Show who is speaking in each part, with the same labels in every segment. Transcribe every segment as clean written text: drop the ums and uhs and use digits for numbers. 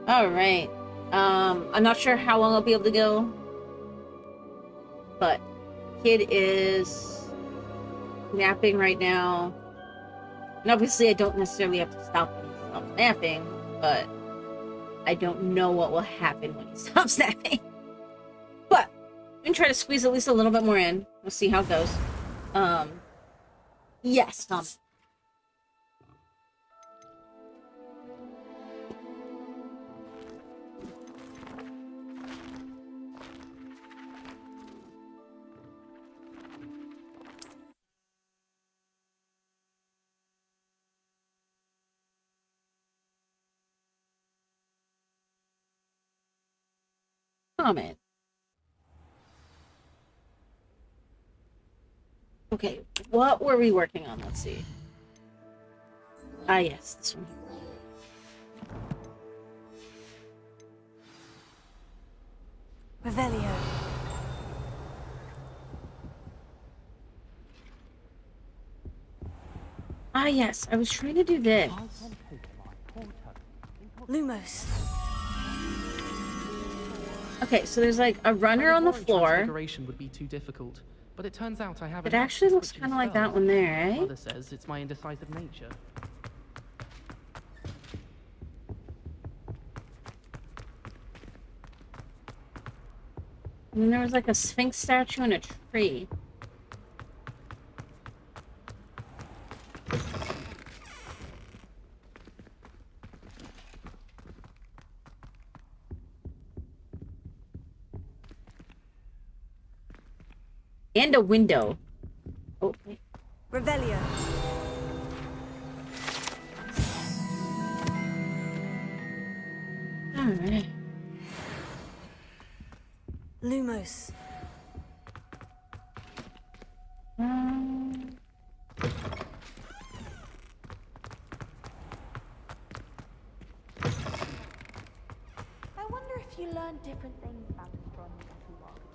Speaker 1: Alright. I'm not sure how long I'll be able to go. But kid is napping right now. And obviously I don't necessarily have to stop when he stops napping, but I don't know what will happen when he stops napping. But I'm gonna try to squeeze at least a little bit more in. We'll see how it goes. Yes, Tom. Comment. Okay, what were we working on? Let's see. Ah, yes, this one.
Speaker 2: Revelio.
Speaker 1: Ah, yes, I was trying to do this.
Speaker 2: Lumos.
Speaker 1: Okay, so there's like a runner on the floor.
Speaker 3: Transfiguration would be too difficult, but it turns out I have.
Speaker 1: It actually looks kind of like that one there, eh?
Speaker 3: Mother says it's my indecisive nature.
Speaker 1: And then there was like a Sphinx statue and a tree. And a window. Oh, wait.
Speaker 2: Revelio.
Speaker 1: Alright.
Speaker 2: Lumos.
Speaker 4: I wonder if you learn different things about it from who are you.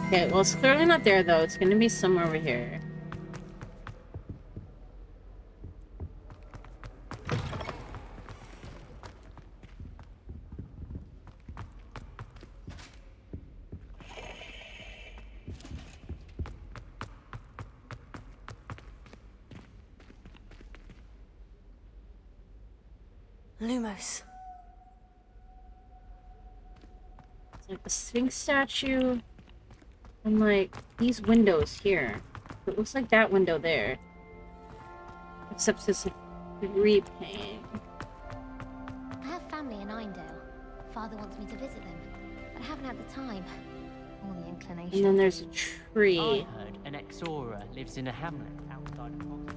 Speaker 1: Okay, well, it's clearly not there, though. It's gonna be somewhere over here.
Speaker 2: Lumos.
Speaker 1: It's like the Sphinx statue. And like these windows here. It looks like that window there. Except it's a repaint.
Speaker 5: I have family in Eindale. Father wants me to visit them, but I haven't had the time or the inclination.
Speaker 1: And then there's a tree.
Speaker 6: I heard an Exora lives in a hamlet outside of Hogwarts.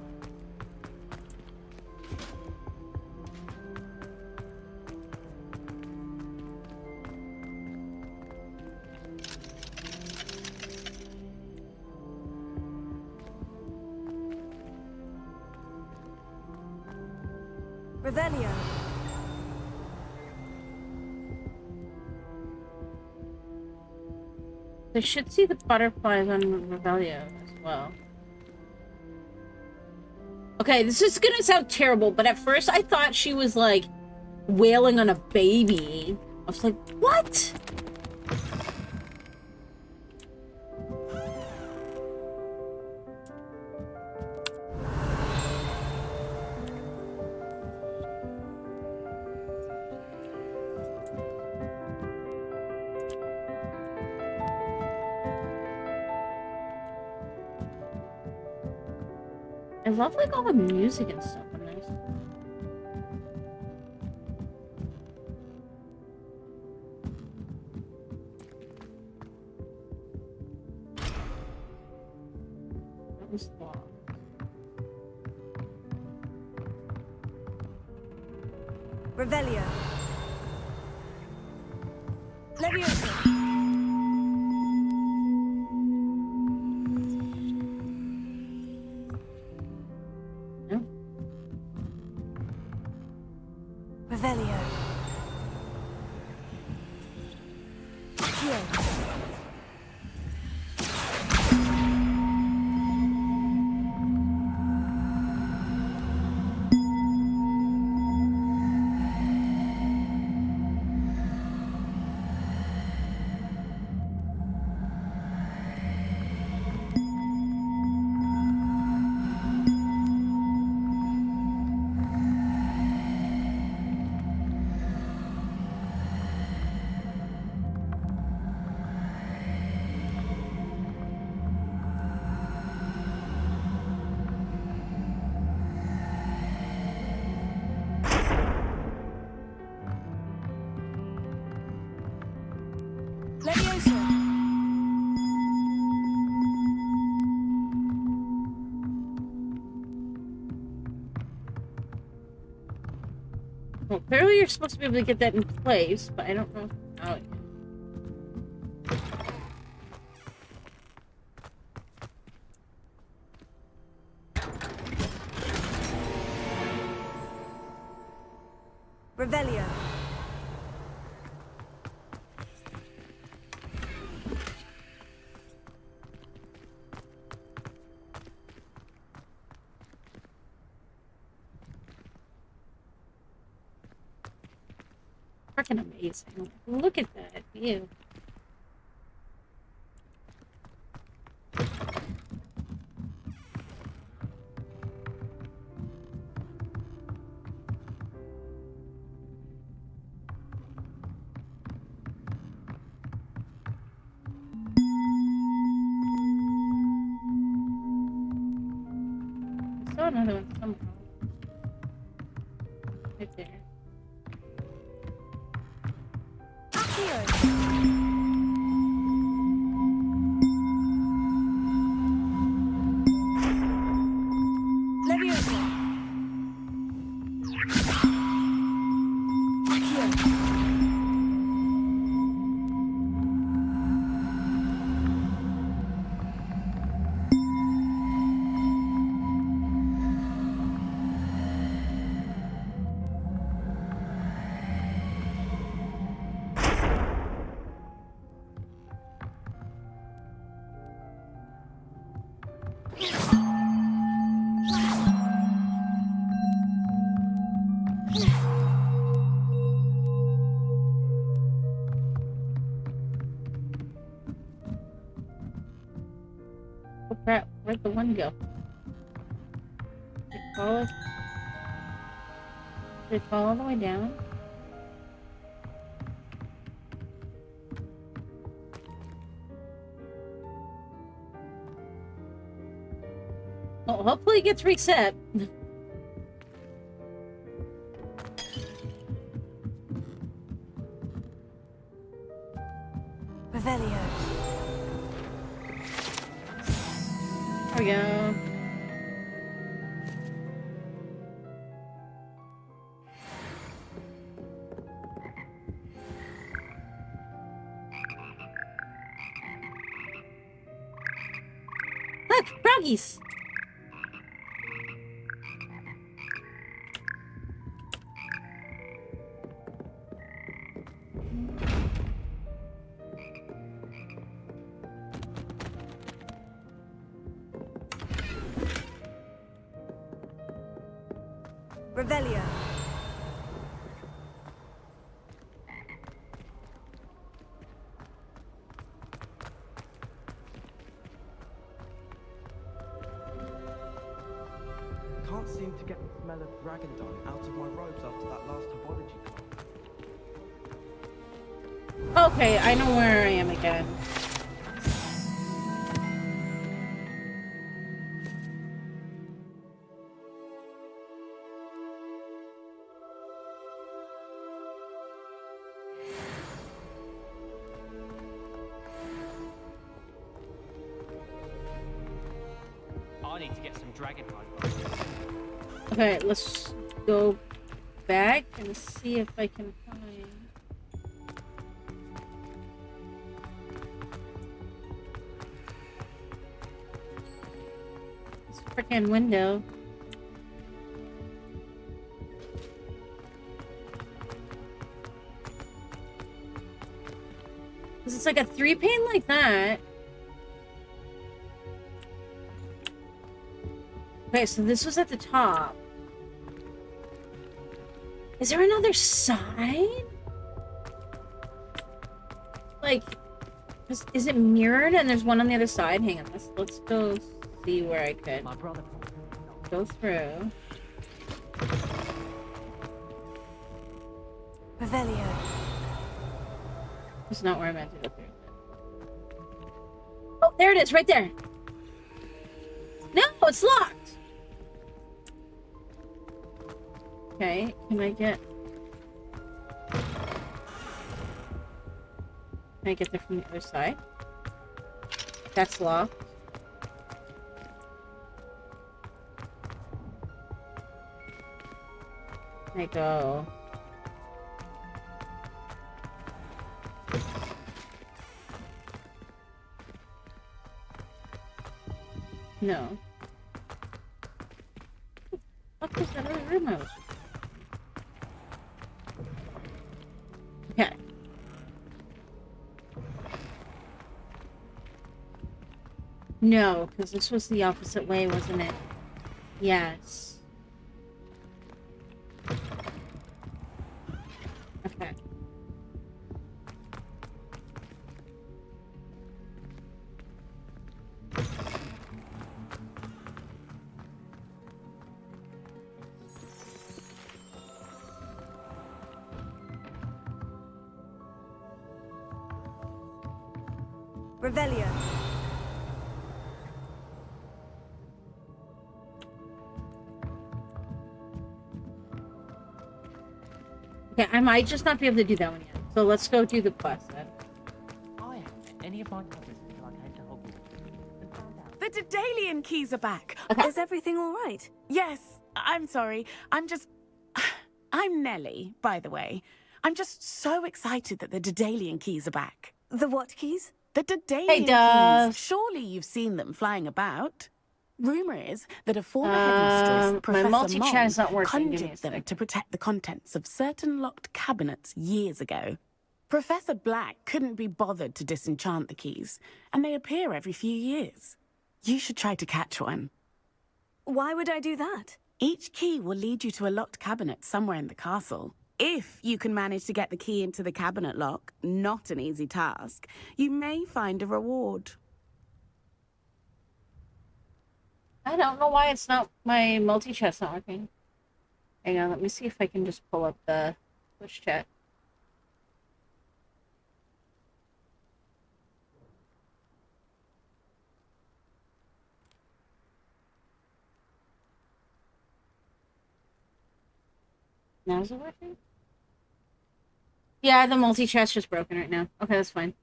Speaker 2: Revelio.
Speaker 1: They should see the butterflies on Revelio as well. Okay, this is gonna sound terrible, but at first I thought she was like wailing on a baby. I was like, what? I love like all the music and stuff on this. That was locked.
Speaker 2: Revelio. Leviosa.
Speaker 1: No?
Speaker 2: Revelio. Accio. Levioso.
Speaker 1: Well, clearly you're supposed to be able to get that in place, but I don't know how it.
Speaker 2: Revelio.
Speaker 1: Freaking amazing. Look at that view. I saw another one somehow. Right there.
Speaker 2: Accio. Levioso. Accio.
Speaker 1: Oh crap, where'd the one go? Did it fall? Did it fall all the way down? Oh, hopefully it gets reset.
Speaker 2: Revelio.
Speaker 1: There we go. Look, froggies!
Speaker 2: Revelio.
Speaker 7: Can't seem to get the smell of dragon dung out of my robes after that last herbology class.
Speaker 1: Okay, I know where I am again.
Speaker 6: I need to get some dragon hide.
Speaker 1: Okay, let's go back and see if I can find... this freaking window. Because it's like a 3-pane like that. Okay, so this was at the top. Is there another side? Like, is it mirrored and there's one on the other side? Hang on, let's go see where I could
Speaker 6: My brother.
Speaker 1: go through.
Speaker 2: Revelio.
Speaker 1: It's not where I meant to go through. Oh, there it is, right there. No, it's locked. Okay, can I get there from the other side? That's locked. Can I go? No. What was that other room I was in? Okay. No, because this was the opposite way, wasn't it? Yes. Okay.
Speaker 2: Revelio.
Speaker 1: Okay, I might just not be able to do that one yet. So let's go do the quest then.
Speaker 6: I haven't met any of my brothers until I came to Hogwarts. And found out.
Speaker 8: The Daedalian keys are back.
Speaker 1: Okay.
Speaker 2: Is everything all right?
Speaker 8: Yes, I'm sorry. I'm Nellie, by the way. I'm just so excited that the Daedalian keys are back.
Speaker 2: The what keys?
Speaker 8: The Daedalian
Speaker 1: Dove.
Speaker 8: keys. Surely you've seen them flying about. Rumor is that a former headmistress,
Speaker 1: my
Speaker 8: Professor
Speaker 1: multi-chat is not
Speaker 8: Mong,
Speaker 1: working. Give me a
Speaker 8: conjured them
Speaker 1: sec.
Speaker 8: to protect the contents of certain locked cabinets years ago. Professor Black couldn't be bothered to disenchant the keys, and they appear every few years. You should try to catch one.
Speaker 2: Why would I do that?
Speaker 8: Each key will lead you to a locked cabinet somewhere in the castle. If you can manage to get the key into the cabinet lock, not an easy task, you may find a reward.
Speaker 1: I don't know why it's not, my multi-chat's not working. Hang on, let me see if I can just pull up the push chat. Now is it working? Yeah, the multi-chat's just broken right now. Okay, that's fine.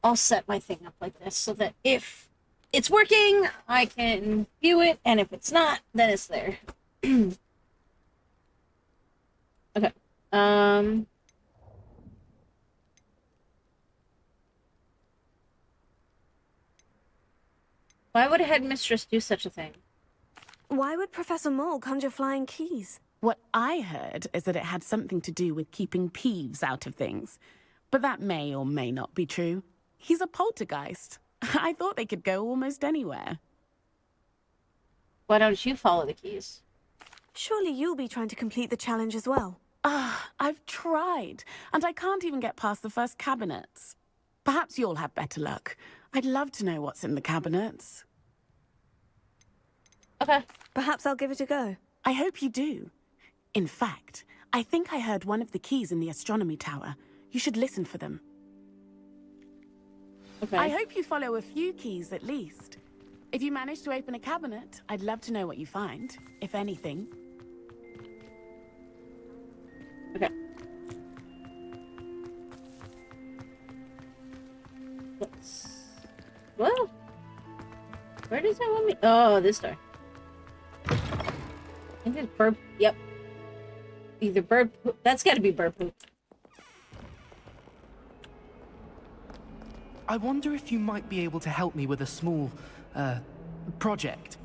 Speaker 1: I'll set my thing up like this so that if it's working, I can view it, and if it's not, then it's there. Okay. Why would a headmistress do such a thing?
Speaker 2: Why would Professor Mole conjure flying keys?
Speaker 8: What I heard is that it had something to do with keeping Peeves out of things. But that may or may not be true. He's a poltergeist. I thought they could go almost anywhere.
Speaker 1: Why don't you follow the keys?
Speaker 2: Surely you'll be trying to complete the challenge as well.
Speaker 8: I've tried, and I can't even get past the first cabinets. Perhaps you'll have better luck. I'd love to know what's in the cabinets.
Speaker 1: Okay.
Speaker 2: Perhaps I'll give it a go.
Speaker 8: I hope you do. In fact, I think I heard one of the keys in the astronomy tower. You should listen for them.
Speaker 1: Okay.
Speaker 8: I hope you follow a few keys at least. If you manage to open a cabinet, I'd love to know what you find, if anything.
Speaker 1: Okay. Let's... Well, where does that want me? Oh, this door. I think it's bird. Yep. Either bird poop. That's got to be bird poop.
Speaker 3: I wonder if you might be able to help me with a small, project.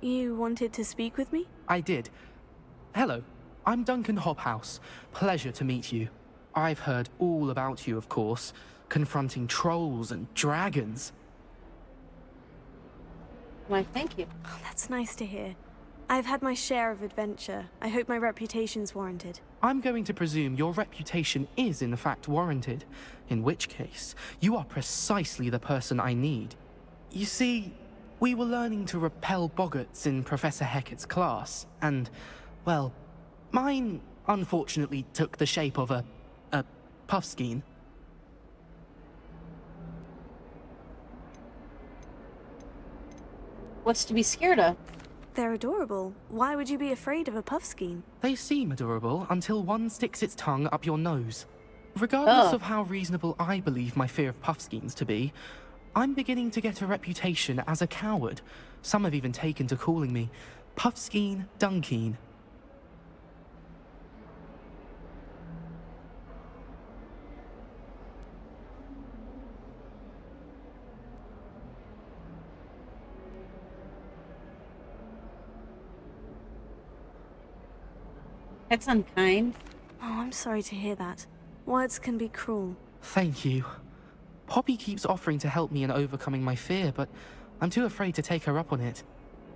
Speaker 2: You wanted to speak with me?
Speaker 3: I did. Hello. I'm Duncan Hobhouse. Pleasure to meet you. I've heard all about you, of course, confronting trolls and dragons.
Speaker 1: Why, thank you.
Speaker 2: Oh, that's nice to hear. I've had my share of adventure. I hope my reputation's warranted.
Speaker 3: I'm going to presume your reputation is in fact warranted, in which case, you are precisely the person I need. You see, we were learning to repel boggarts in Professor Hecat's class, and, well, mine unfortunately took the shape of a puffskein.
Speaker 1: What's to be scared of?
Speaker 2: They're adorable. Why would you be afraid of a puffskein?
Speaker 3: They seem adorable until one sticks its tongue up your nose. Regardless
Speaker 1: Oh.
Speaker 3: of how reasonable I believe my fear of puffskeins to be, I'm beginning to get a reputation as a coward. Some have even taken to calling me Puffskein Dunkeen.
Speaker 1: That's unkind.
Speaker 2: Oh, I'm sorry to hear that. Words can be cruel.
Speaker 3: Thank you. Poppy keeps offering to help me in overcoming my fear, but I'm too afraid to take her up on it.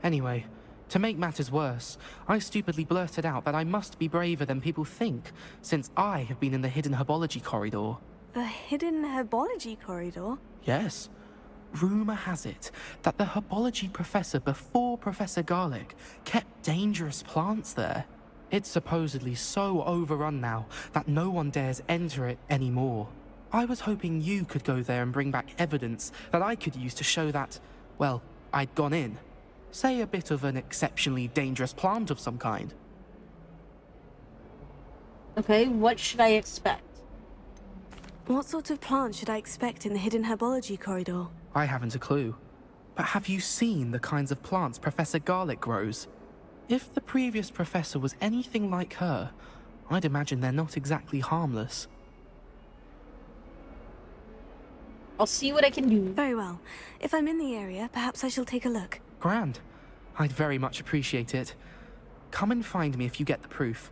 Speaker 3: Anyway, to make matters worse, I stupidly blurted out that I must be braver than people think, since I have been in the hidden herbology corridor.
Speaker 2: The hidden herbology corridor?
Speaker 3: Yes. Rumour has it that the herbology professor before Professor Garlic kept dangerous plants there. It's supposedly so overrun now that no one dares enter it anymore. I was hoping you could go there and bring back evidence that I could use to show that, well, I'd gone in. Say a bit of an exceptionally dangerous plant of some kind.
Speaker 1: Okay, what should I expect?
Speaker 2: What sort of plant should I expect in the hidden herbology corridor?
Speaker 3: I haven't a clue. But have you seen the kinds of plants Professor Garlic grows? If the previous professor was anything like her, I'd imagine they're not exactly harmless.
Speaker 1: I'll see what I can do.
Speaker 2: Very well. If I'm in the area, perhaps I shall take a look.
Speaker 3: Grand. I'd very much appreciate it. Come and find me if you get the proof.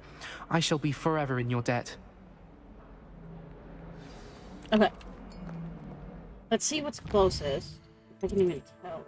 Speaker 3: I shall be forever in your debt.
Speaker 1: Okay. Let's see what's closest. I can even tell.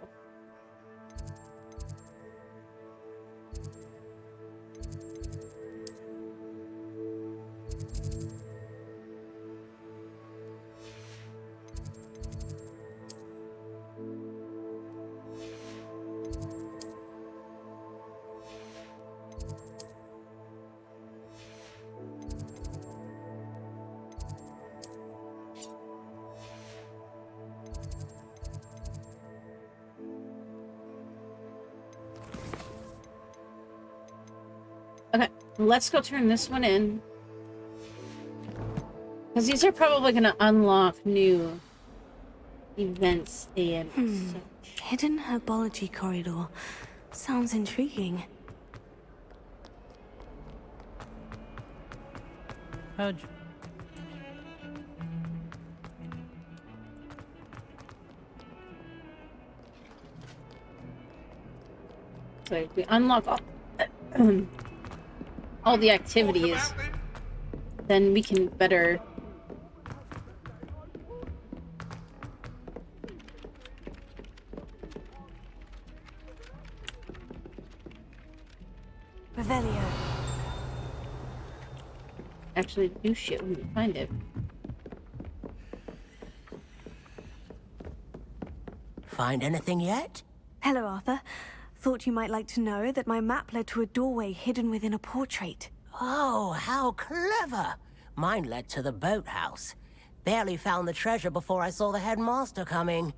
Speaker 1: Okay, let's go turn this one in. Because these are probably going to unlock new events and such.
Speaker 2: Hidden herbology corridor. Sounds intriguing.
Speaker 6: How'd you...
Speaker 1: So if we unlock all the activities, then we can better...
Speaker 2: Revelio.
Speaker 1: actually do shit when we find it.
Speaker 9: Find anything yet?
Speaker 2: Hello, Arthur. Thought you might like to know that my map led to a doorway hidden within a portrait.
Speaker 9: Oh, how clever! Mine led to the boathouse. Barely found the treasure before I saw the headmaster coming.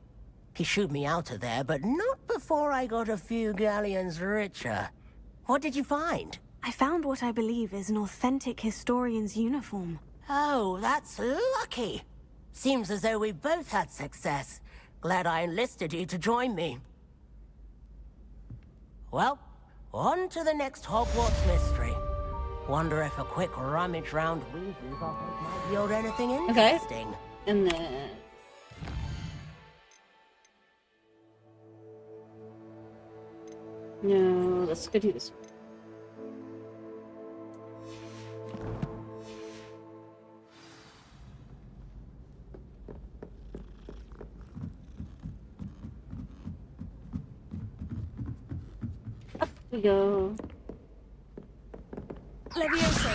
Speaker 9: He shooed me out of there, but not before I got a few galleons richer. What did you find?
Speaker 2: I found what I believe is an authentic historian's uniform.
Speaker 9: Oh, that's lucky. Seems as though we both had success. Glad I enlisted you to join me. Well, on to the next Hogwarts mystery. Wonder if a quick rummage round Weasley's office might yield anything interesting.
Speaker 1: And then... No, let's go do this one. we go.
Speaker 2: Levioso.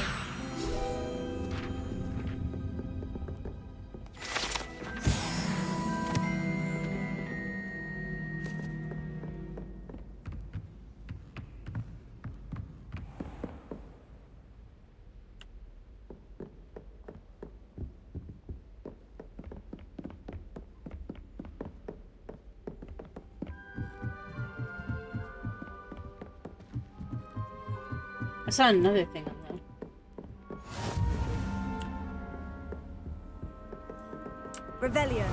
Speaker 1: I saw another thing on there.
Speaker 2: Revelio.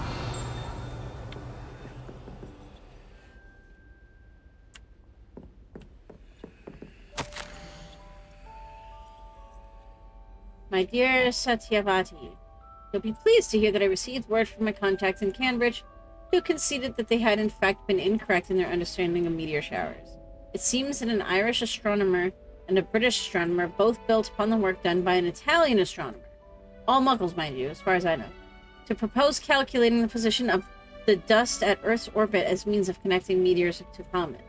Speaker 1: My dear Satyavati, you'll be pleased to hear that I received word from my contacts in Cambridge, who conceded that they had in fact been incorrect in their understanding of meteor showers. It seems that an Irish astronomer and a British astronomer both built upon the work done by an Italian astronomer, all muggles, mind you, as far as I know, to propose calculating the position of the dust at Earth's orbit as means of connecting meteors to comets.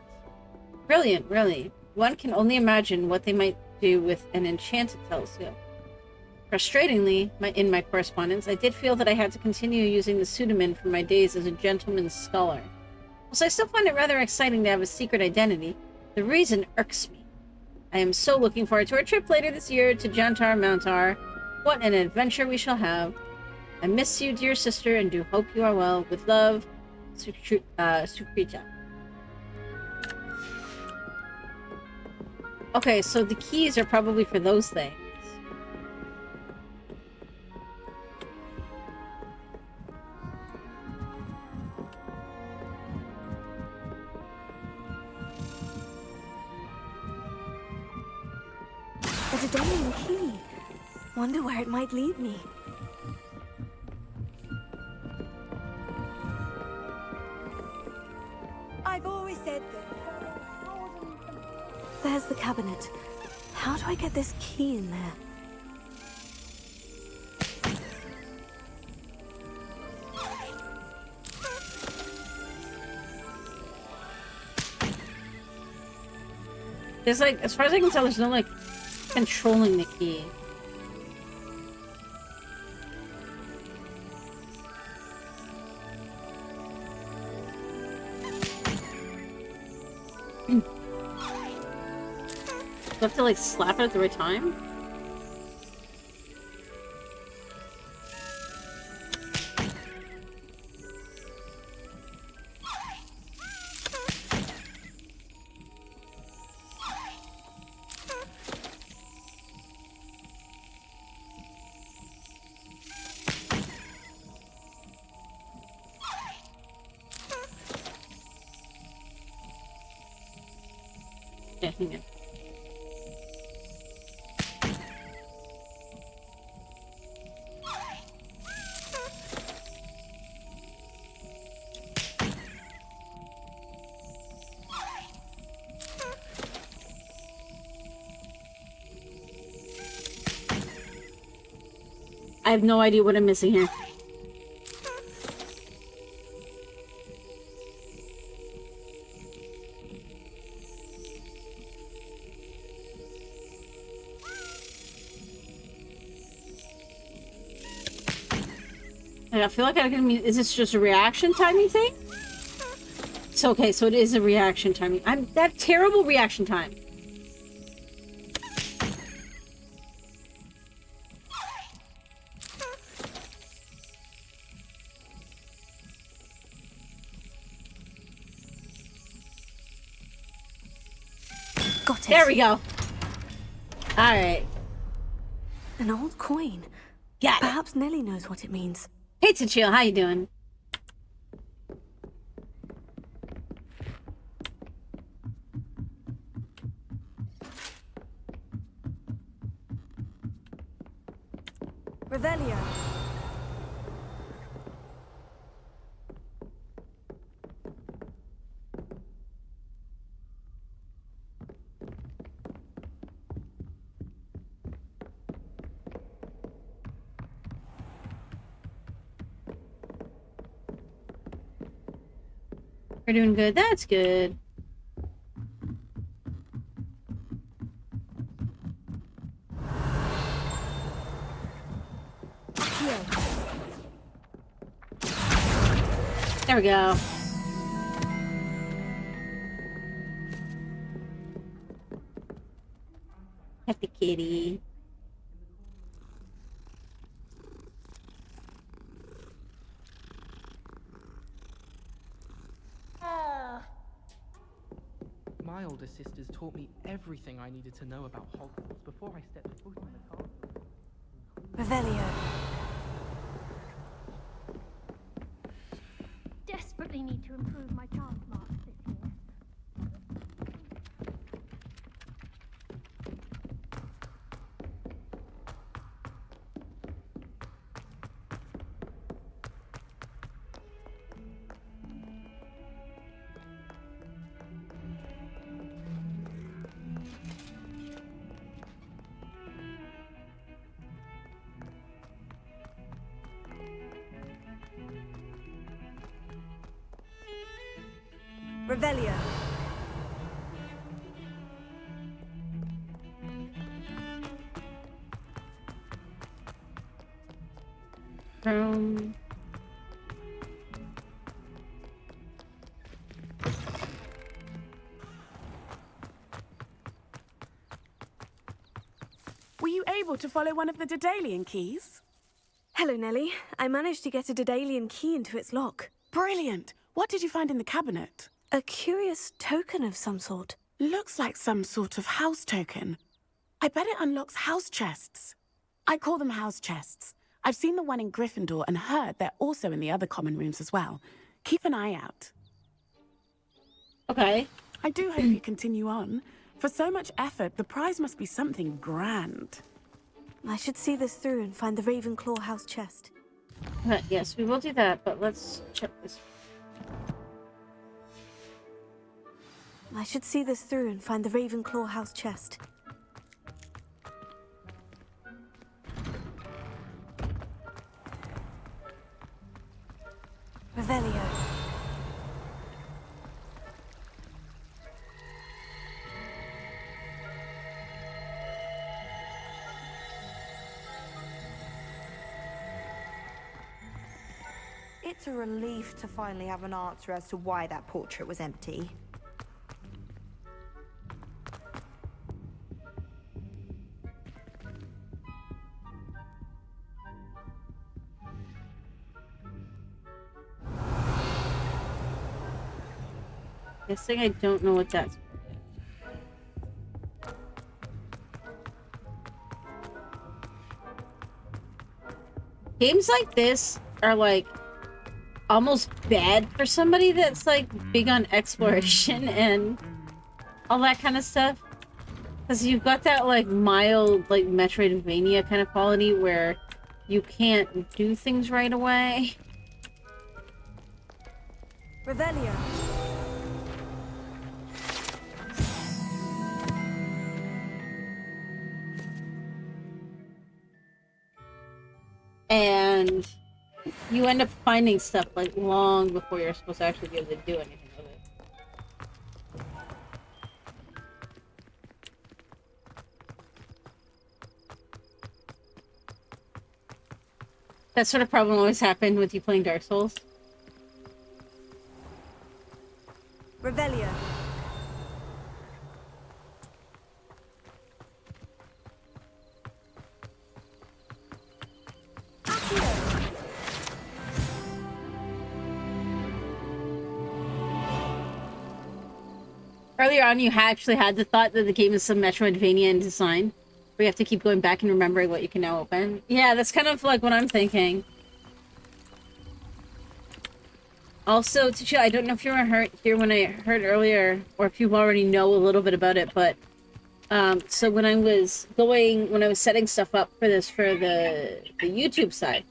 Speaker 1: Brilliant, really. One can only imagine what they might do with an enchanted telescope. Frustratingly, in my correspondence, I did feel that I had to continue using the pseudonym for my days as a gentleman's scholar. Whilst I still find it rather exciting to have a secret identity, the reason irks me. I am so looking forward to our trip later this year to Jantar Mountar. What an adventure we shall have. I miss you, dear sister, and do hope you are well. With love, Sukrita. Okay, so the keys are probably for those things.
Speaker 2: A Dedelian key. Wonder where it might lead me.
Speaker 4: I've always said that.
Speaker 2: There's the cabinet. How do I get this key in there?
Speaker 1: There's like, as far as I can tell, there's no like controlling the key. Do I have to like slap it at the right time? Yeah, hang on. I have no idea what I'm missing here. I feel like I can be. Is this just a reaction timing thing? So okay, so it is a reaction timing. I'm that terrible reaction time.
Speaker 2: Got it.
Speaker 1: There we go. All right.
Speaker 2: An old coin.
Speaker 1: Got it.
Speaker 2: Perhaps Nellie knows what it means.
Speaker 1: Hey, Tachio, how you doing?
Speaker 2: Revelio.
Speaker 1: We're doing good. That's good.
Speaker 2: Accio.
Speaker 1: There we go. Pet the kitty.
Speaker 3: My older sisters taught me everything I needed to know about Hogwarts before I stepped foot in the castle.
Speaker 2: Revelio.
Speaker 10: Desperately need to improve my chance marks this year.
Speaker 2: Revelio.
Speaker 1: Um,
Speaker 8: Were you able to follow one of the Daedalian keys?
Speaker 2: Hello, Nellie. I managed to get a Daedalian key into its lock.
Speaker 8: Brilliant. What did you find in the cabinet?
Speaker 2: A curious token of some sort.
Speaker 8: Looks like some sort of house token. I bet it unlocks house chests. I call them house chests. I've seen the one in Gryffindor and heard they're also in the other common rooms as well. Keep an eye out.
Speaker 1: okay.
Speaker 8: I do hope you continue on. For so much effort, the prize must be something grand.
Speaker 2: I should see this through and find the Ravenclaw house chest.
Speaker 1: Yes, we will do that, but let's check this.
Speaker 2: I should see this through and find the Ravenclaw house chest. Revelio.
Speaker 4: It's a relief to finally have an answer as to why that portrait was empty.
Speaker 1: Guessing I don't know what that's. Games like this are like almost bad for somebody that's like big on exploration and all that kind of stuff. Because you've got that like mild like Metroidvania kind of quality where you can't do things right away.
Speaker 2: Revelio.
Speaker 1: And you end up finding stuff like long before you're supposed to actually be able to do anything with it. That sort of problem always happened with you playing Dark Souls.
Speaker 2: Revelio.
Speaker 1: Earlier on, you actually had the thought that the game is some Metroidvania in design, where you have to keep going back and remembering what you can now open. Yeah, that's kind of like what I'm thinking. Also, Tisha, I don't know if you were here when I heard earlier, or if you already know a little bit about it, but so when I was setting stuff up for this for the YouTube side,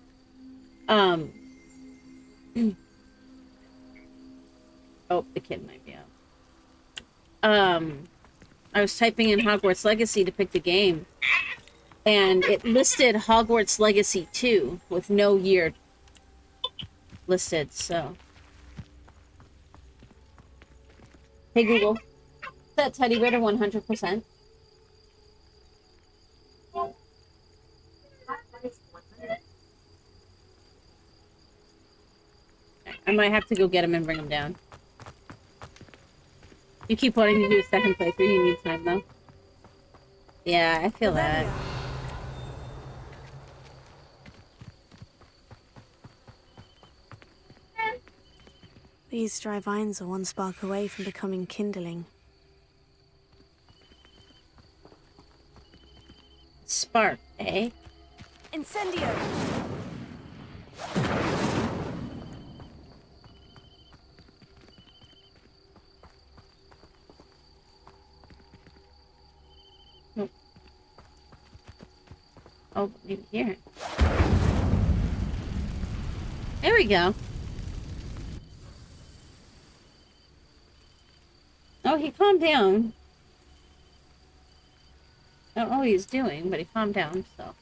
Speaker 1: oh, the kid might be out. I was typing in Hogwarts Legacy to pick the game, and it listed Hogwarts Legacy 2 with no year listed, so. Hey Google, set teddy bear to 100%. I might have to go get him and bring him down. You keep wanting to do a second playthrough, you need time though. Yeah, I feel that.
Speaker 2: These dry vines are one spark away from becoming kindling.
Speaker 1: Spark, eh?
Speaker 2: Incendio!
Speaker 1: Oh, maybe here. There we go. Oh, he calmed down. I don't know what he's doing, but he calmed down, so.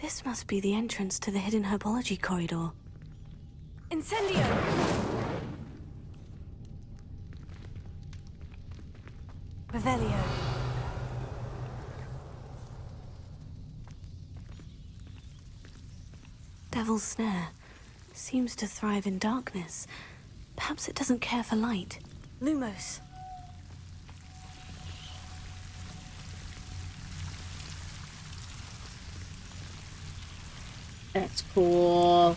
Speaker 2: This must be the entrance to the hidden herbology corridor. Incendio! Revelio. Devil's Snare seems to thrive in darkness. Perhaps it doesn't care for light. Lumos.
Speaker 1: That's cool.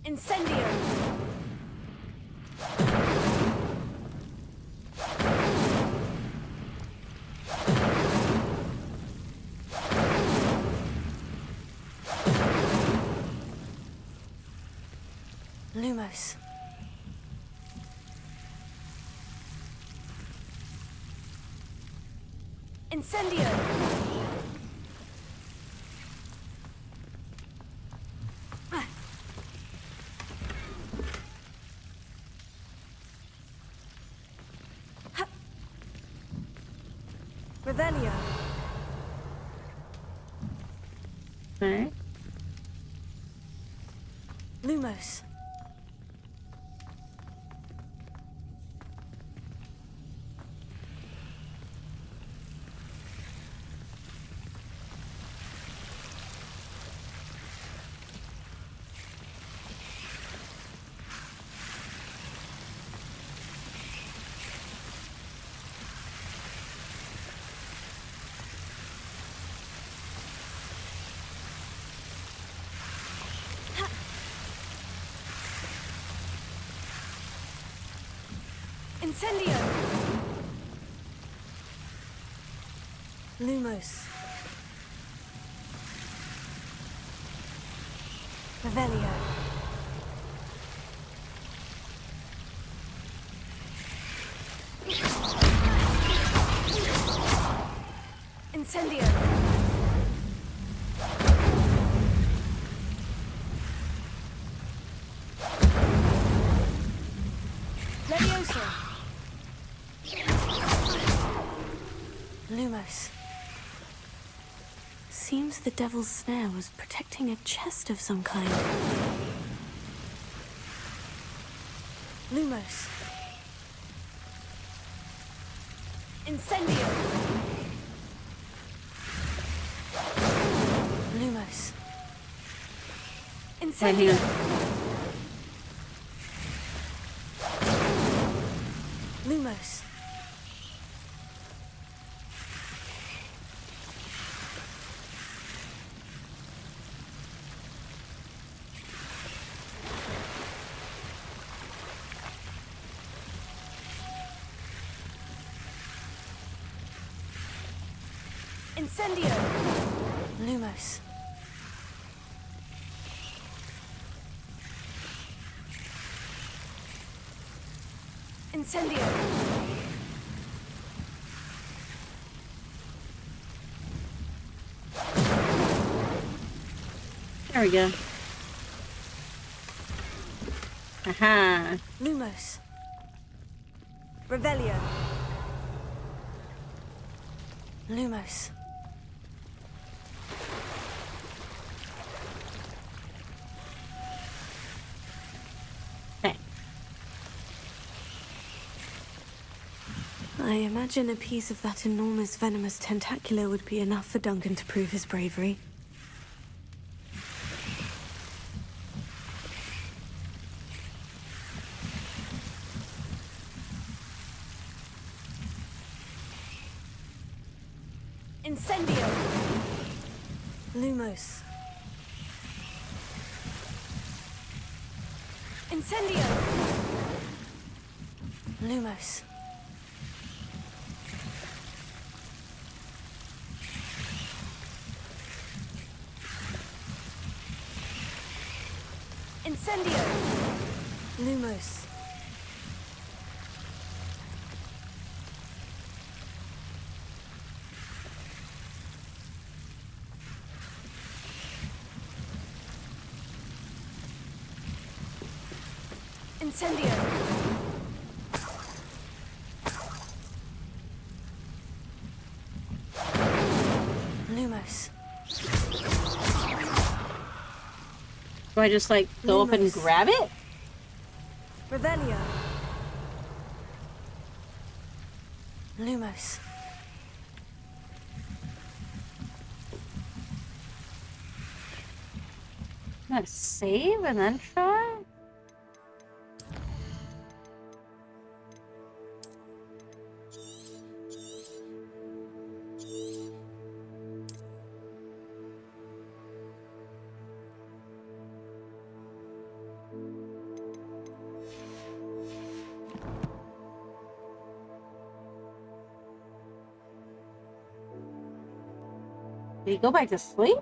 Speaker 2: Incendio! Lumos. Incendio! Revelio.
Speaker 1: Alright.
Speaker 2: Lumos. Incendio! Lumos. Revelio. Incendio! Levioso! Lumos. Seems the Devil's Snare was protecting a chest of some kind. Lumos. Incendio! Lumos. Incendio! Lumos. Incendio! Lumos. Incendio!
Speaker 1: There we go. Aha.
Speaker 2: Lumos. Revelio. Lumos.
Speaker 1: Okay.
Speaker 2: I imagine a piece of that enormous venomous tentacular would be enough for Duncan to prove his bravery. Incendio! Lumos. Incendio! Lumos. Incendio! Lumos. Incendio! Lumos.
Speaker 1: Do I just like go up and
Speaker 2: Lumos.
Speaker 1: grab it?
Speaker 2: Revelio. Lumos.
Speaker 1: I'm gonna save and then try? Did he go back to sleep?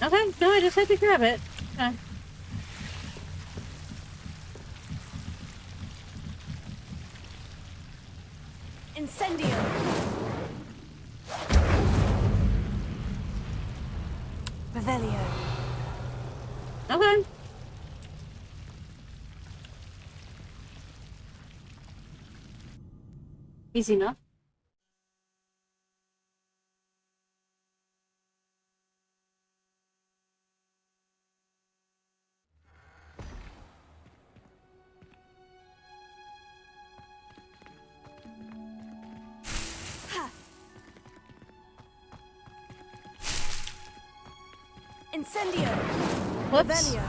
Speaker 1: Okay, no, I just had to grab it. Okay.
Speaker 2: Incendio! Revelio.
Speaker 1: Okay. Easy enough.
Speaker 2: Incendio!
Speaker 1: Whoops.
Speaker 2: Revelio.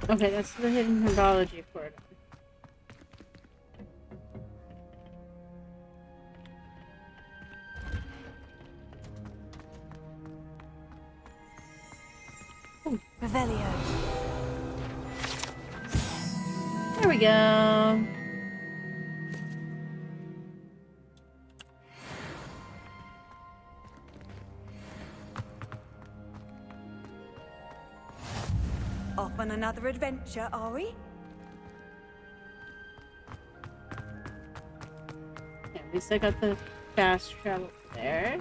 Speaker 1: Okay, that's the hidden herbology for it.
Speaker 2: Revelio.
Speaker 1: There we go.
Speaker 4: Off on another adventure, are we?
Speaker 1: Yeah, at least I got the fast travel there.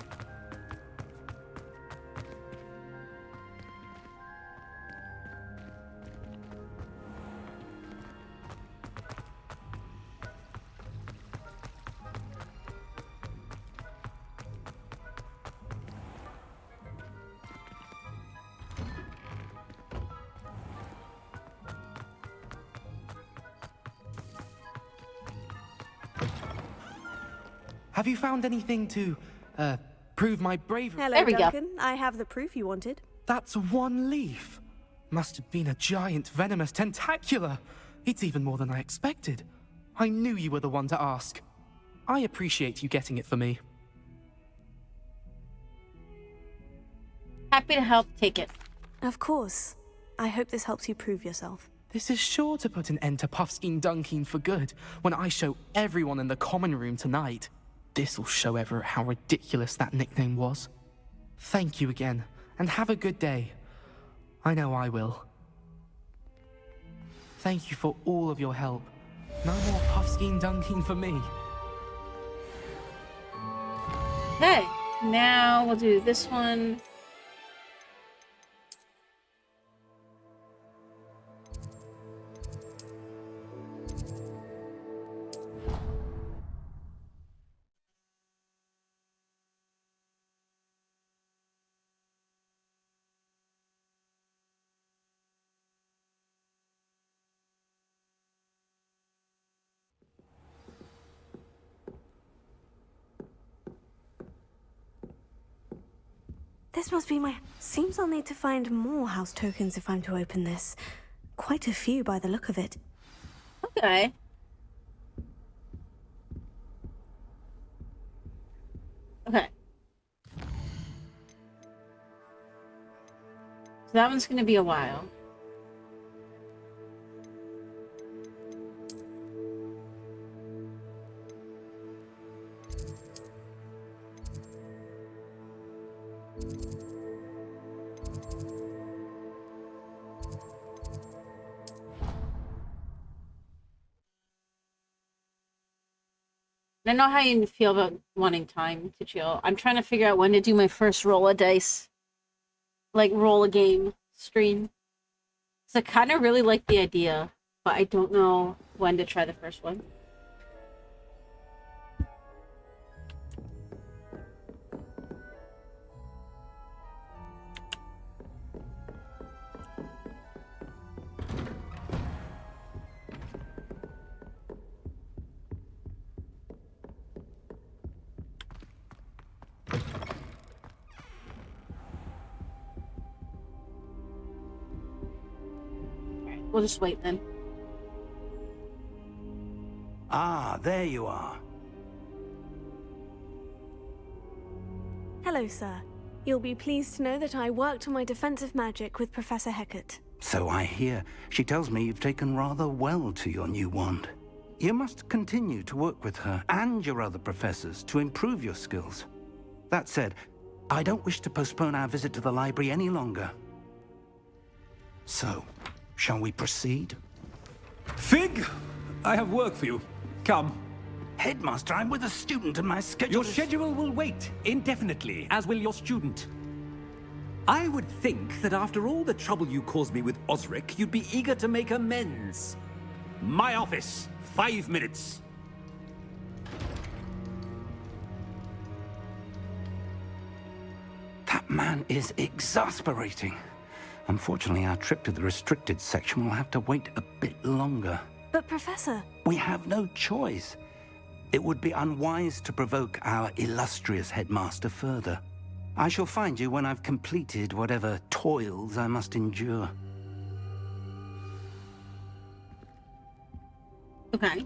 Speaker 3: Have you found anything to, Prove my bravery.
Speaker 2: Hello,
Speaker 1: There we go.
Speaker 2: Duncan. I have the proof you wanted.
Speaker 3: That's one leaf. Must have been a giant venomous tentacula. It's even more than I expected. I knew you were the one to ask. I appreciate you getting it for me.
Speaker 1: Happy to help. Take it.
Speaker 2: Of course. I hope this helps you prove yourself.
Speaker 3: This is sure to put an end to Puffskein Dunkeen for good when I show everyone in the common room tonight. This'll show Everett how ridiculous that nickname was. Thank you again, and have a good day. I know I will. Thank you for all of your help. No more Puffskein Dunkeen for me.
Speaker 1: Okay, now we'll do this one.
Speaker 2: This must be my... Seems I'll need to find more house tokens if I'm to open this. Quite a few by the look of it.
Speaker 1: Okay. Okay. So that one's gonna be a while. I don't know how you feel about wanting time to chill. I'm trying to figure out when to do my first roll of dice. Like, roll a game stream. So I kind of really like the idea, but I don't know when to try the first one. We'll just wait then.
Speaker 11: Ah, there you are.
Speaker 2: Hello, sir. You'll be pleased to know that I worked on my defensive magic with Professor Hecat.
Speaker 11: So I hear. She tells me you've taken rather well to your new wand. You must continue to work with her and your other professors to improve your skills. That said, I don't wish to postpone our visit to the library any longer. So, shall we proceed?
Speaker 12: Fig, I have work for you. Come.
Speaker 11: Headmaster, I'm with a student and my schedule
Speaker 12: Your schedule will wait indefinitely, as will your student. I would think that after all the trouble you caused me with Osric, you'd be eager to make amends. My office, 5 minutes.
Speaker 11: That man is exasperating. Unfortunately, our trip to the restricted section will have to wait a bit longer.
Speaker 2: But, Professor...
Speaker 11: We have no choice. It would be unwise to provoke our illustrious headmaster further. I shall find you when I've completed whatever toils I must endure.
Speaker 1: Okay.